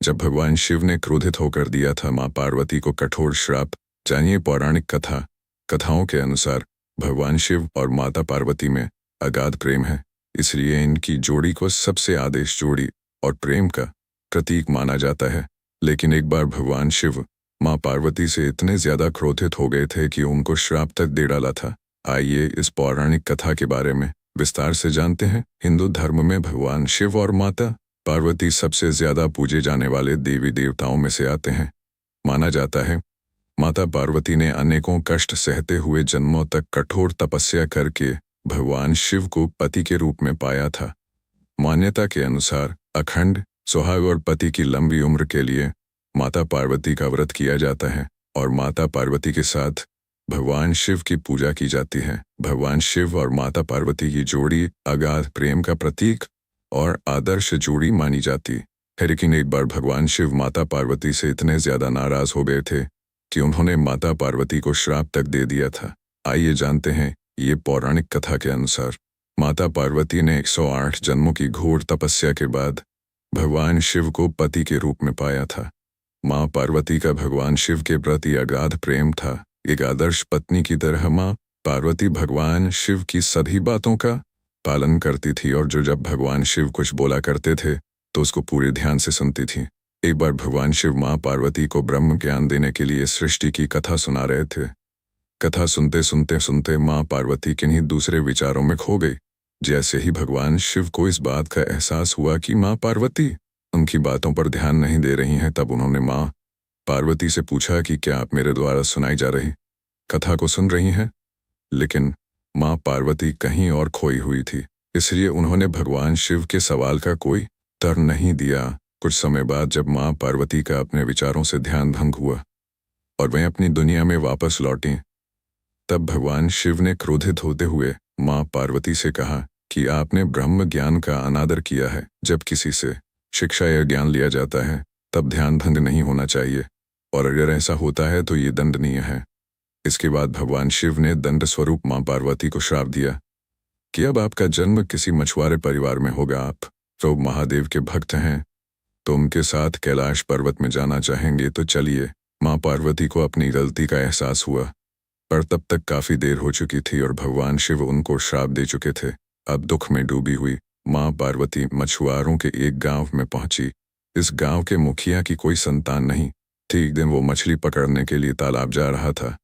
जब भगवान शिव ने क्रोधित होकर दिया था मां पार्वती को कठोर श्राप। जानिए पौराणिक कथाओं के अनुसार भगवान शिव और माता पार्वती में अगाध प्रेम है, इसलिए इनकी जोड़ी को सबसे आदेश जोड़ी और प्रेम का प्रतीक माना जाता है। लेकिन एक बार भगवान शिव मां पार्वती से इतने ज्यादा क्रोधित हो गए थे कि उनको श्राप तक दे डाला था। आइए इस पौराणिक कथा के बारे में विस्तार से जानते हैं। हिंदू धर्म में भगवान शिव और माता पार्वती सबसे ज्यादा पूजे जाने वाले देवी देवताओं में से आते हैं। माना जाता है माता पार्वती ने अनेकों कष्ट सहते हुए जन्मों तक कठोर तपस्या करके भगवान शिव को पति के रूप में पाया था। मान्यता के अनुसार अखंड सुहाग और पति की लंबी उम्र के लिए माता पार्वती का व्रत किया जाता है और माता पार्वती के साथ भगवान शिव की पूजा की जाती है। भगवान शिव और माता पार्वती की जोड़ी अगाध प्रेम का प्रतीक और आदर्श जोड़ी मानी जाती है। लेकिन एक बार भगवान शिव माता पार्वती से इतने ज्यादा नाराज हो गए थे कि उन्होंने माता पार्वती को श्राप तक दे दिया था। आइए जानते हैं ये पौराणिक कथा के अनुसार माता पार्वती ने 108 जन्मों की घोर तपस्या के बाद भगवान शिव को पति के रूप में पाया था। मां पार्वती का भगवान शिव के प्रति अगाध प्रेम था। एक आदर्श पत्नी की तरह मां पार्वती भगवान शिव की सभी बातों का पालन करती थी और जब भगवान शिव कुछ बोला करते थे तो उसको पूरे ध्यान से सुनती थी। एक बार भगवान शिव मां पार्वती को ब्रह्म ज्ञान देने के लिए सृष्टि की कथा सुना रहे थे। कथा सुनते मां पार्वती किन्हीं दूसरे विचारों में खो गई। जैसे ही भगवान शिव को इस बात का एहसास हुआ कि मां पार्वती उनकी बातों पर ध्यान नहीं दे रही हैं, तब उन्होंने मां पार्वती से पूछा कि क्या आप मेरे द्वारा सुनाई जा रही कथा को सुन रही हैं? लेकिन मां पार्वती कहीं और खोई हुई थी, इसलिए उन्होंने भगवान शिव के सवाल का कोई उत्तर नहीं दिया। कुछ समय बाद जब मां पार्वती का अपने विचारों से ध्यान भंग हुआ और वे अपनी दुनिया में वापस लौटी, तब भगवान शिव ने क्रोधित होते हुए मां पार्वती से कहा कि आपने ब्रह्म ज्ञान का अनादर किया है। जब किसी से शिक्षा या ज्ञान लिया जाता है तब ध्यान भंग नहीं होना चाहिए, और अगर ऐसा होता है तो ये दंडनीय है। इसके बाद भगवान शिव ने दंड स्वरूप मां पार्वती को श्राप दिया कि अब आपका जन्म किसी मछुआरे परिवार में होगा। आप तो महादेव के भक्त हैं तो उनके साथ कैलाश पर्वत में जाना चाहेंगे तो चलिए। मां पार्वती को अपनी गलती का एहसास हुआ, पर तब तक काफी देर हो चुकी थी और भगवान शिव उनको श्राप दे चुके थे। अब दुख में डूबी हुई मां पार्वती मछुआरों के एक गांव में पहुंची। इस गांव के मुखिया की कोई संतान नहीं थी। एक दिन वो मछली पकड़ने के लिए तालाब जा रहा था,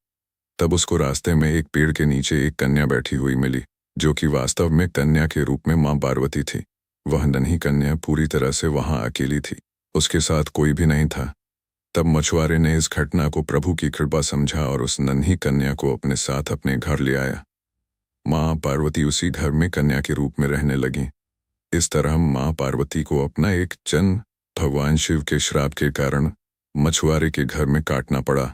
तब उसको रास्ते में एक पेड़ के नीचे एक कन्या बैठी हुई मिली, जो कि वास्तव में कन्या के रूप में मां पार्वती थी। वह नन्ही कन्या पूरी तरह से वहां अकेली थी, उसके साथ कोई भी नहीं था। तब मछुआरे ने इस घटना को प्रभु की कृपा समझा और उस नन्ही कन्या को अपने साथ अपने घर ले आया। मां पार्वती उसी घर में कन्या के रूप में रहने लगी। इस तरह मां पार्वती को अपना एक जन्म भगवान शिव के श्राप के कारण मछुआरे के घर में काटना पड़ा।